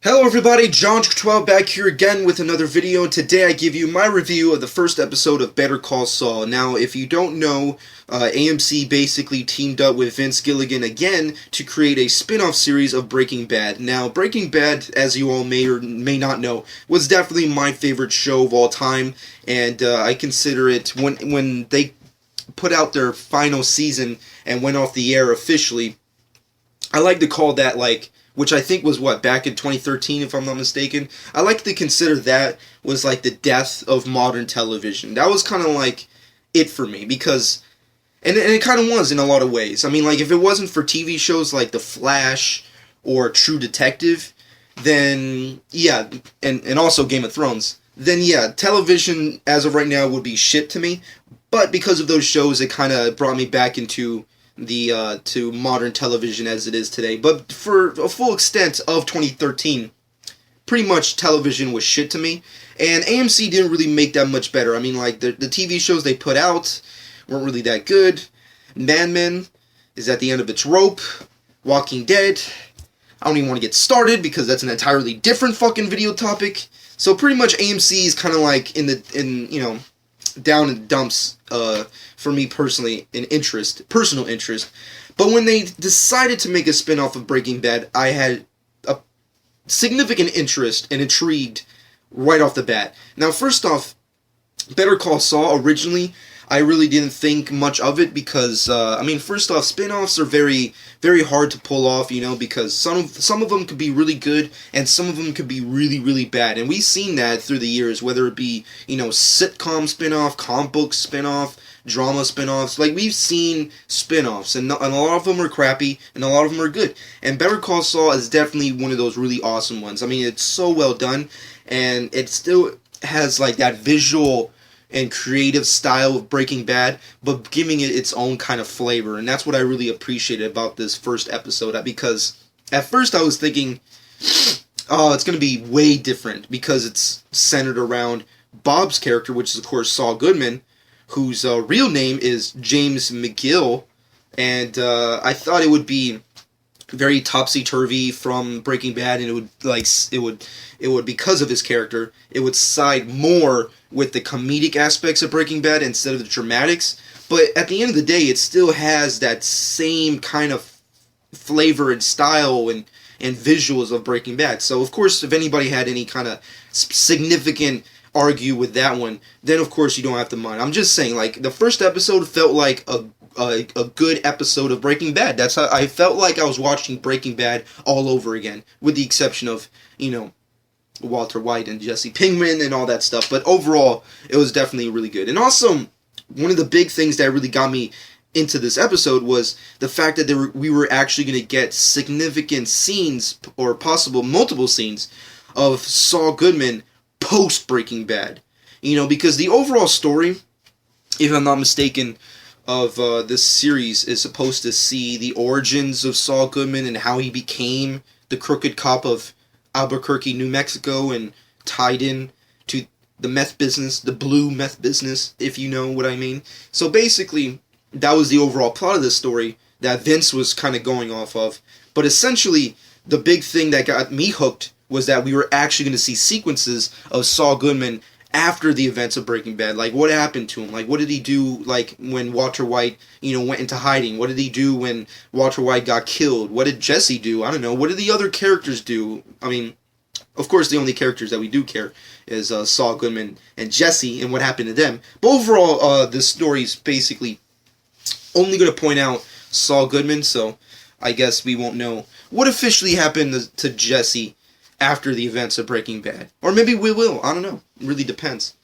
Hello everybody, John12 back here again with another video, and today I give you my review of the first episode of Better Call Saul. Now, if you don't know, AMC basically teamed up with Vince Gilligan again to create a spin-off series of Breaking Bad. Now, Breaking Bad, as you all may or may not know, was definitely my favorite show of all time, and I consider it, when they put out their final season and went off the air officially, I like to call that, which I think was, back in 2013, if I'm not mistaken. I like to consider that was like the death of modern television. That was kind of like it for me, because, and it kind of was in a lot of ways. I mean, if it wasn't for TV shows like The Flash or True Detective, then, yeah, and also Game of Thrones, then, yeah, television, as of right now, would be shit to me. But because of those shows, it kind of brought me back into to modern television as it is today. But for a full extent of 2013, pretty much television was shit to me, and AMC didn't really make that much better. I mean, the TV shows they put out weren't really that good. Mad Men is at the end of its rope. Walking Dead, I don't even want to get started because that's an entirely different fucking video topic. So pretty much AMC is kind of down in the dumps for me personally, personal interest. But when they decided to make a spin-off of Breaking Bad, I had a significant interest and intrigued right off the bat. Now, first off, Better Call Saul, originally, I really didn't think much of it because, first off, spin-offs are very, very hard to pull off, because some of them could be really good, and some of them could be really, really bad. And we've seen that through the years, whether it be, sitcom spin-off, comic book spin-off, drama spin-offs. We've seen spin-offs, and a lot of them are crappy, and a lot of them are good. And Better Call Saul is definitely one of those really awesome ones. I mean, it's so well done, and it still has, that visual and creative style of Breaking Bad, but giving it its own kind of flavor. And that's what I really appreciated about this first episode, because at first I was thinking, oh, it's going to be way different, because it's centered around Bob's character, which is, of course, Saul Goodman, whose real name is James McGill, and I thought it would be very topsy-turvy from Breaking Bad, and it would because of his character, it would side more with the comedic aspects of Breaking Bad instead of the dramatics. But at the end of the day, it still has that same kind of flavor and style and visuals of Breaking Bad. So, of course, if anybody had any kind of significant argue with that one, then of course you don't have to mind. I'm just saying, the first episode felt like a good episode of Breaking Bad. That's how I felt like I was watching Breaking Bad all over again, with the exception of, Walter White and Jesse Pinkman and all that stuff. But overall, it was definitely really good. And also, one of the big things that really got me into this episode was the fact that we were actually going to get significant scenes, or possible multiple scenes, of Saul Goodman post Breaking Bad. Because the overall story, if I'm not mistaken, of this series is supposed to see the origins of Saul Goodman and how he became the crooked cop of Albuquerque, New Mexico, and tied in to the meth business, the blue meth business, if you know what I mean. So basically, that was the overall plot of the story that Vince was kind of going off of. But essentially, the big thing that got me hooked was that we were actually going to see sequences of Saul Goodman after the events of Breaking Bad. What happened to him? What did he do, when Walter White, went into hiding? What did he do when Walter White got killed? What did Jesse do? I don't know. What did the other characters do? I mean, of course, the only characters that we do care is Saul Goodman and Jesse and what happened to them. But overall, this story is basically only going to point out Saul Goodman, so I guess we won't know what officially happened to Jesse after the events of Breaking Bad. Or maybe we will. I don't know. It really depends.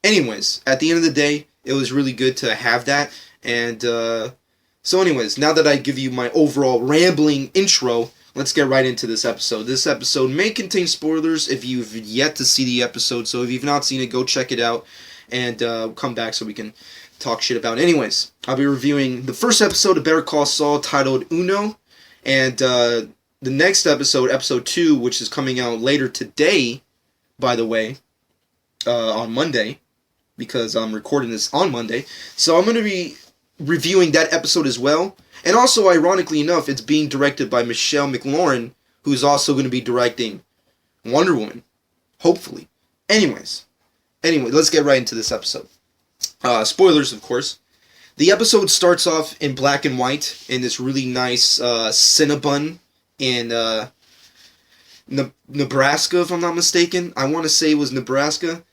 Anyways, at the end of the day, it was really good to have that. And, so anyways, now that I give you my overall rambling intro, let's get right into this episode. This episode may contain spoilers if you've yet to see the episode. So if you've not seen it, go check it out and come back so we can talk shit about it. Anyways, I'll be reviewing the first episode of Better Call Saul, titled Uno. And, the next episode, episode 2, which is coming out later today, by the way, on Monday, because I'm recording this on Monday. So I'm going to be reviewing that episode as well. And also, ironically enough, it's being directed by Michelle McLaurin, who's also going to be directing Wonder Woman. Hopefully. Anyway, let's get right into this episode. Spoilers, of course. The episode starts off in black and white in this really nice Cinnabon in Nebraska, if I'm not mistaken. I want to say it was Nebraska.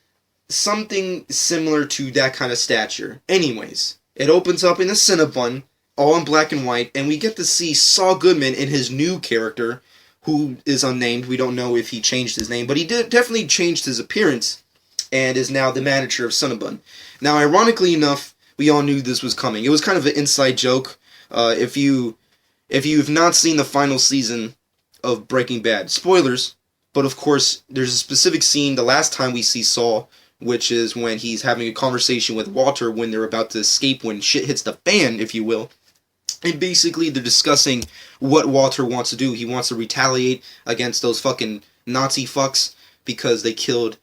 Something similar to that kind of stature. Anyways, it opens up in a Cinnabon, all in black and white, and we get to see Saul Goodman in his new character, who is unnamed. We don't know if he changed his name, but he definitely changed his appearance, and is now the manager of Cinnabon. Now, ironically enough, we all knew this was coming. It was kind of an inside joke. If you've not seen the final season of Breaking Bad, spoilers, but of course, there's a specific scene the last time we see Saul, which is when he's having a conversation with Walter when they're about to escape, when shit hits the fan, if you will. And basically, they're discussing what Walter wants to do. He wants to retaliate against those fucking Nazi fucks because they killed,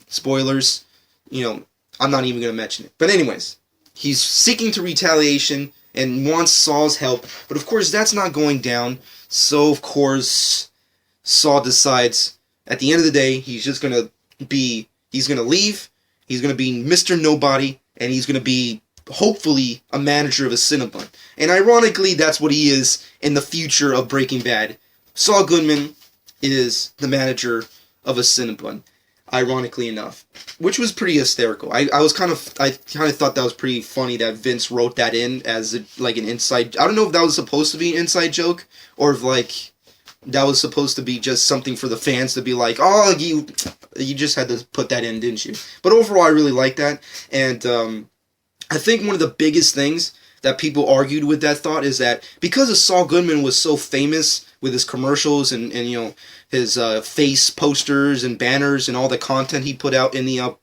spoilers, I'm not even going to mention it. But anyways, he's seeking to retaliation and wants Saul's help. But of course, that's not going down. So, of course, Saul decides, at the end of the day, he's going to leave, he's going to be Mr. Nobody, and he's going to be, hopefully, a manager of a Cinnabon. And ironically, that's what he is in the future of Breaking Bad. Saul Goodman is the manager of a Cinnabon, ironically enough, which was pretty hysterical. I kind of thought that was pretty funny that Vince wrote that in as an inside. I don't know if that was supposed to be an inside joke or if that was supposed to be just something for the fans to be like, oh, you just had to put that in, didn't you? But overall, I really like that, and I think one of the biggest things that people argued with that thought is that because Saul Goodman was so famous with his commercials and his face posters and banners and all the content he put out in the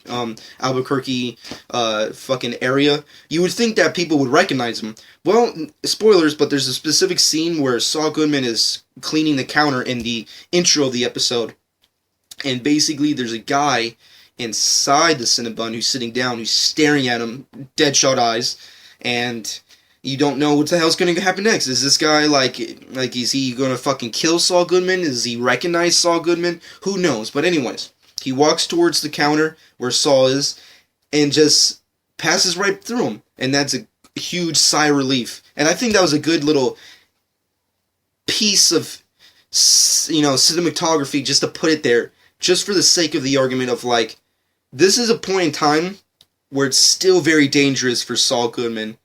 Albuquerque fucking area, you would think that people would recognize him. Well, spoilers, but there's a specific scene where Saul Goodman is cleaning the counter in the intro of the episode, and basically there's a guy inside the Cinnabon who's sitting down, who's staring at him, deadshot eyes, and you don't know what the hell's going to happen next. Is this guy, is he going to fucking kill Saul Goodman? Does he recognize Saul Goodman? Who knows? But anyways, he walks towards the counter where Saul is, and just passes right through him, and that's a huge sigh of relief. And I think that was a good little piece of, cinematography just to put it there, just for the sake of the argument of, this is a point in time where it's still very dangerous for Saul Goodman,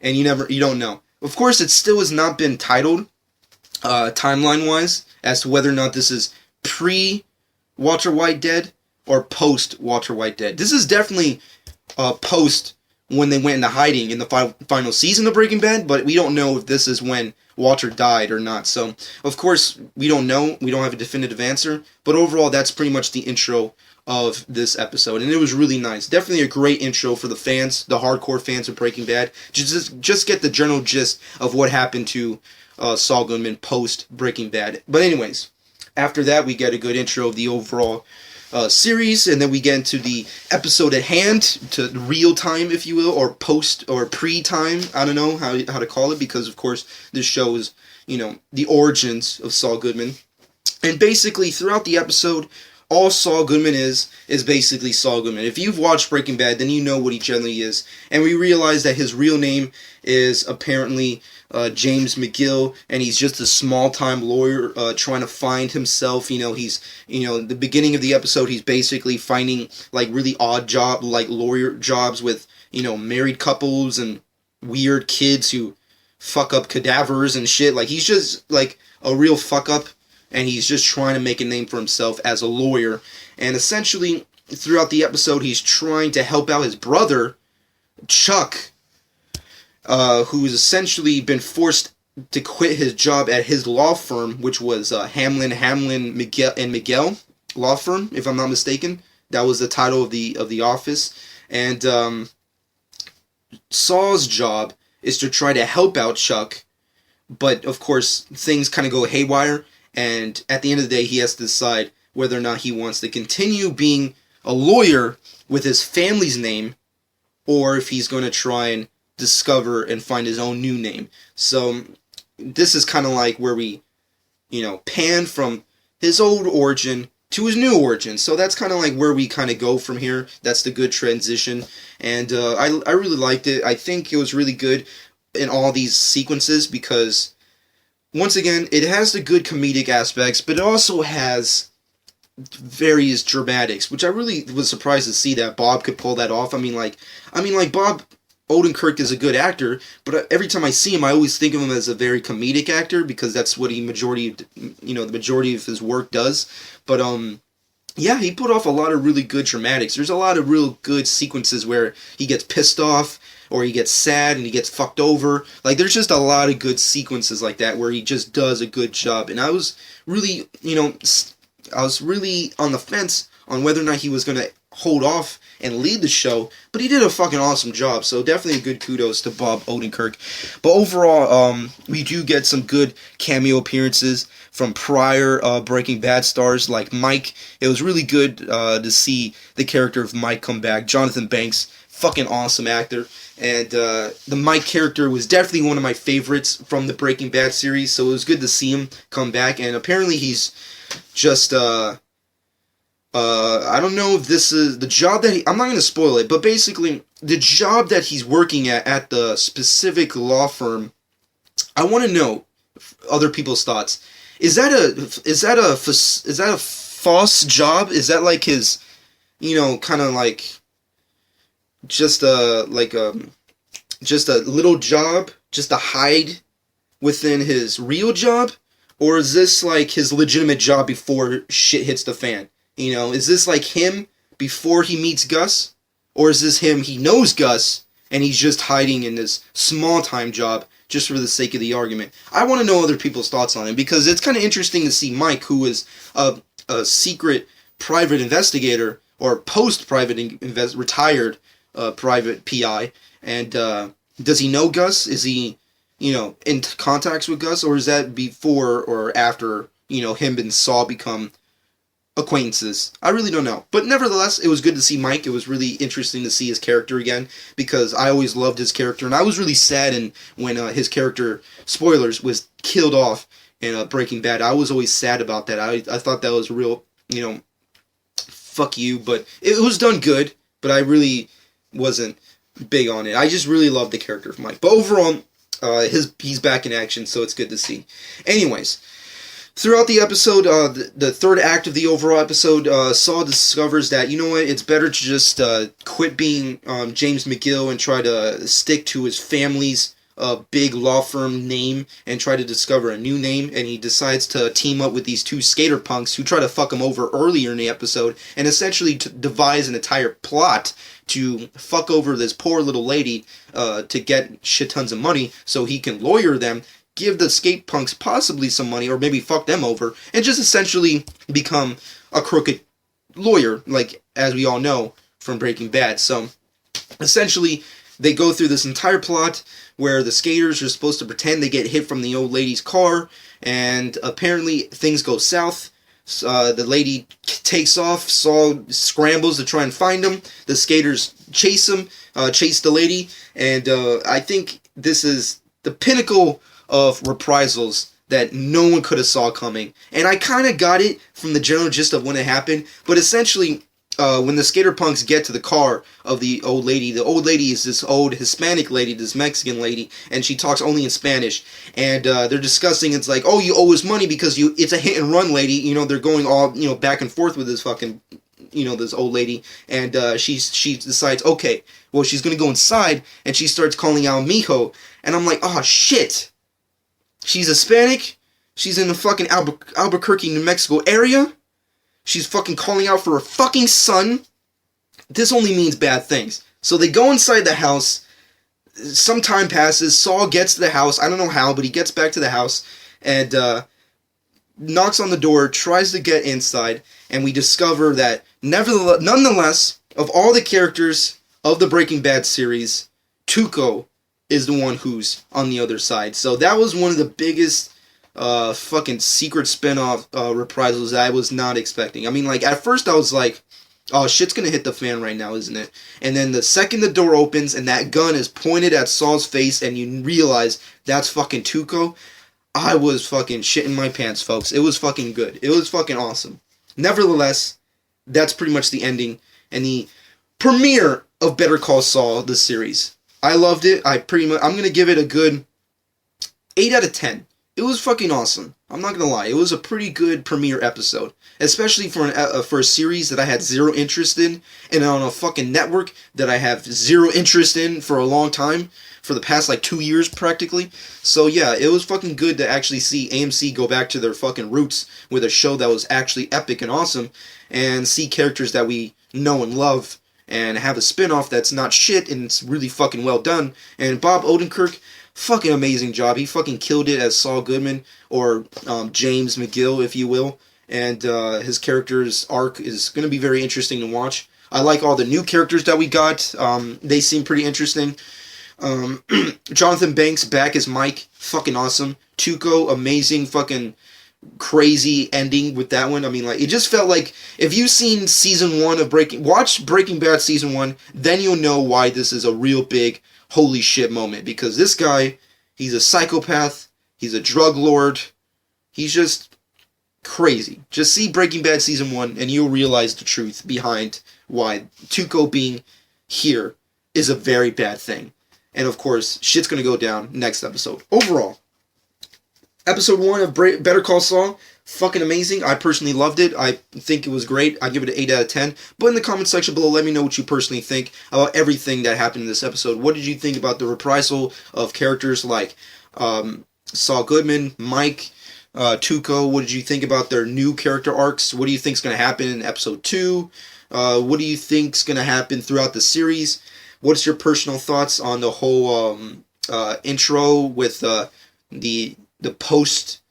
and you don't know. Of course, it still has not been titled, timeline-wise, as to whether or not this is pre-Walter White dead or post-Walter White dead. This is definitely post when they went into hiding in the final season of Breaking Bad, but we don't know if this is when Walter died or not. So, of course, we don't know. We don't have a definitive answer. But overall, that's pretty much the intro of this episode, and it was really nice. Definitely a great intro for the fans, the hardcore fans of Breaking Bad. Just get the general gist of what happened to Saul Goodman post Breaking Bad. But anyways, after that, we get a good intro of the overall series, and then we get into the episode at hand, to real time, if you will, or post or pre-time. I don't know how to call it, because of course this shows the origins of Saul Goodman, and basically throughout the episode, all Saul Goodman is basically Saul Goodman. If you've watched Breaking Bad, then you know what he generally is. And we realize that his real name is apparently James McGill, and he's just a small-time lawyer trying to find himself. He's, the beginning of the episode, he's basically finding, really odd lawyer jobs with, married couples and weird kids who fuck up cadavers and shit. He's just, a real fuck-up. And he's just trying to make a name for himself as a lawyer. And essentially, throughout the episode, he's trying to help out his brother, Chuck, who's essentially been forced to quit his job at his law firm, which was Hamlin, Miguel law firm, if I'm not mistaken. That was the title of the office. And Saul's job is to try to help out Chuck, but of course, things kind of go haywire. And at the end of the day, he has to decide whether or not he wants to continue being a lawyer with his family's name, or if he's going to try and discover and find his own new name. So this is kind of where we, pan from his old origin to his new origin. So that's kind of like where we kind of go from here. That's the good transition, and I really liked it. I think it was really good in all these sequences because, once again, it has the good comedic aspects, but it also has various dramatics, which I really was surprised to see that Bob could pull that off. I mean, like Bob Odenkirk is a good actor, but every time I see him, I always think of him as a very comedic actor because that's what the majority of his work does. But yeah, he put off a lot of really good dramatics. There's a lot of real good sequences where he gets pissed off or he gets sad and he gets fucked over. Like, there's just a lot of good sequences like that where he just does a good job. And I was really, I was really on the fence on whether or not he was going to hold off and lead the show, but he did a fucking awesome job, so definitely a good kudos to Bob Odenkirk. But overall, we do get some good cameo appearances from prior Breaking Bad stars like Mike. It was really good to see the character of Mike come back. Jonathan Banks, fucking awesome actor. And the Mike character was definitely one of my favorites from the Breaking Bad series, so it was good to see him come back. And apparently he's just I don't know if this is the job that I'm not going to spoil it, but basically the job that he's working at the specific law firm. I want to know other people's thoughts. Is that a false job? Is that like his, kind of like just a little job just to hide within his real job, or is this like his legitimate job before shit hits the fan? Is this like him before he meets Gus? Or is this him, he knows Gus, and he's just hiding in this small-time job just for the sake of the argument? I want to know other people's thoughts on it, because it's kind of interesting to see Mike, who is a secret private investigator, or post-private retired private PI, and does he know Gus? Is he, in contacts with Gus, or is that before or after, him and Saul become acquaintances? I really don't know. But nevertheless, it was good to see Mike. It was really interesting to see his character again, because I always loved his character, and I was really sad when his character, spoilers, was killed off in Breaking Bad. I was always sad about that. I thought that was real, fuck you, but it was done good, but I really wasn't big on it. I just really loved the character of Mike. But overall, he's back in action, so it's good to see. Anyways, throughout the episode, the third act of the overall episode, Saul discovers that, it's better to just quit being James McGill and try to stick to his family's big law firm name and try to discover a new name, and he decides to team up with these two skater punks who try to fuck him over earlier in the episode and essentially devise an entire plot to fuck over this poor little lady to get shit tons of money so he can lawyer them, give the skate punks possibly some money, or maybe fuck them over, and just essentially become a crooked lawyer, like, as we all know from Breaking Bad. So, essentially, they go through this entire plot where the skaters are supposed to pretend they get hit from the old lady's car, and apparently things go south. The lady takes off, Saul scrambles to try and find him, the skaters chase the lady, and I think this is the pinnacle of reprisals that no one could have saw coming. And I kind of got it from the general gist of when it happened, but essentially, when the skater punks get to the car of the old lady is this old Hispanic lady, this Mexican lady, and she talks only in Spanish, and they're discussing, it's like, oh, you owe us money because it's a hit and run, lady. They're going all, back and forth with this fucking, this old lady, and she decides, okay, well, she's gonna go inside, and she starts calling out mijo, and I'm like, oh, shit. She's Hispanic, she's in the fucking Albuquerque, New Mexico area, she's fucking calling out for her fucking son. This only means bad things. So they go inside the house, some time passes, Saul gets to the house, I don't know how, but he gets back to the house, and knocks on the door, tries to get inside, and we discover that, nonetheless, of all the characters of the Breaking Bad series, Tuco is the one who's on the other side. So that was one of the biggest fucking secret spin-off reprisals that I was not expecting. I mean, like, at first I was like, oh, shit's gonna hit the fan right now, isn't it? And then the second the door opens and that gun is pointed at Saul's face and you realize that's fucking Tuco, I was fucking shitting my pants, folks. It was fucking good. It was fucking awesome. Nevertheless, that's pretty much the ending and the premiere of Better Call Saul, the series. I loved it. I'm gonna give it a good 8 out of 10. It was fucking awesome. I'm not gonna lie. It was a pretty good premiere episode, especially for a series that I had zero interest in, and on a fucking network that I have zero interest in for a long time, for the past like 2 years practically. So yeah, it was fucking good to actually see AMC go back to their fucking roots with a show that was actually epic and awesome, and see characters that we know and love, and have a spin-off that's not shit and it's really fucking well done. And Bob Odenkirk, fucking amazing job. He fucking killed it as Saul Goodman, or James McGill, if you will. And his character's arc is going to be very interesting to watch. I like all the new characters that we got. They seem pretty interesting. Jonathan Banks back as Mike, fucking awesome. Tuco, amazing, fucking crazy ending with that one. I mean, like, it just felt like if you've seen season 1 of watch Breaking Bad season 1, then you'll know why this is a real big holy shit moment, because this guy, he's a psychopath, he's a drug lord, he's just crazy. Just see Breaking Bad season 1 and you'll realize the truth behind why Tuco being here is a very bad thing. And of course, shit's gonna go down next episode. Overall, episode 1 of Better Call Saul, fucking amazing. I personally loved it. I think it was great. I'd give it an 8 out of 10. But in the comment section below, let me know what you personally think about everything that happened in this episode. What did you think about the reprisal of characters like Saul Goodman, Mike, Tuco? What did you think about their new character arcs? What do you think is going to happen in episode 2? What do you think is going to happen throughout the series? What's your personal thoughts on the whole intro with the post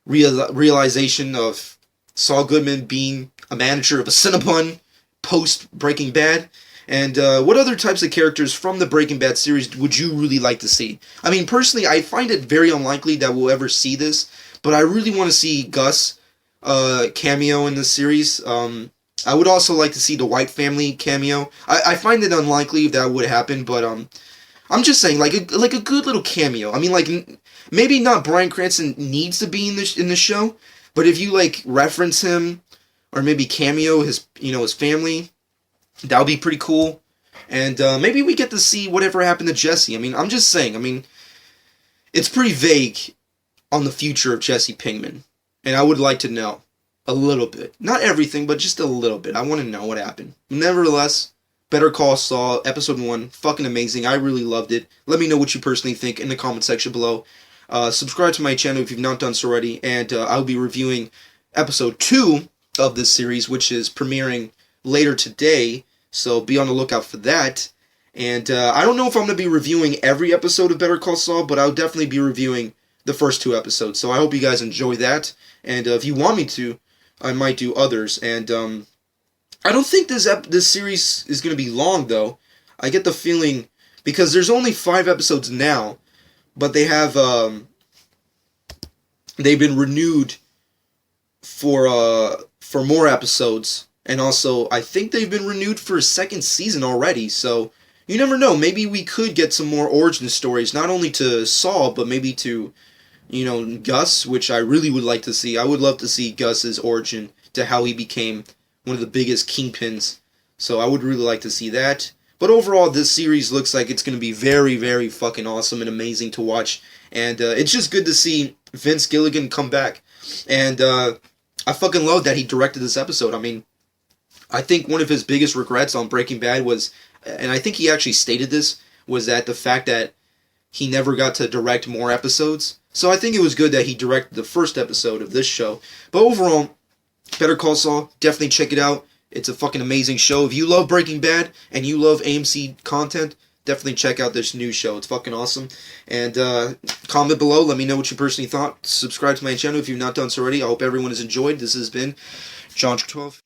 realization of Saul Goodman being a manager of a Cinnabon post Breaking Bad? And what other types of characters from the Breaking Bad series would you really like to see? I mean, personally, I find it very unlikely that we'll ever see this, but I really want to see Gus cameo in this series. I would also like to see the White family cameo. I find it unlikely that would happen, but I'm just saying, like a good little cameo. I mean, like, maybe not Bryan Cranston needs to be in the show, but if you like reference him or maybe cameo his family, that would be pretty cool. And maybe we get to see whatever happened to Jesse. I mean, I'm just saying. I mean, it's pretty vague on the future of Jesse Pinkman, and I would like to know a little bit. Not everything, but just a little bit. I want to know what happened. Nevertheless, Better Call Saul, episode 1, fucking amazing. I really loved it. Let me know what you personally think in the comment section below. Subscribe to my channel if you've not done so already, and I'll be reviewing episode 2 of this series, which is premiering later today, so be on the lookout for that. And I don't know if I'm going to be reviewing every episode of Better Call Saul, but I'll definitely be reviewing the first 2 episodes, so I hope you guys enjoy that. And if you want me to, I might do others. And I don't think this series is going to be long, though. I get the feeling, because there's only 5 episodes now, but they have they've been renewed for more episodes, and also I think they've been renewed for a second season already. So you never know. Maybe we could get some more origin stories, not only to Saul, but maybe to Gus, which I really would like to see. I would love to see Gus's origin to how he became one of the biggest kingpins. So I would really like to see that. But overall, this series looks like it's going to be very, very fucking awesome and amazing to watch. And it's just good to see Vince Gilligan come back. And I fucking love that he directed this episode. I mean, I think one of his biggest regrets on Breaking Bad was, and I think he actually stated this, was that the fact that he never got to direct more episodes. So I think it was good that he directed the first episode of this show. But overall, Better Call Saul, definitely check it out. It's a fucking amazing show. If you love Breaking Bad and you love AMC content, definitely check out this new show. It's fucking awesome. And comment below. Let me know what you personally thought. Subscribe to my channel if you've not done so already. I hope everyone has enjoyed. This has been John 12.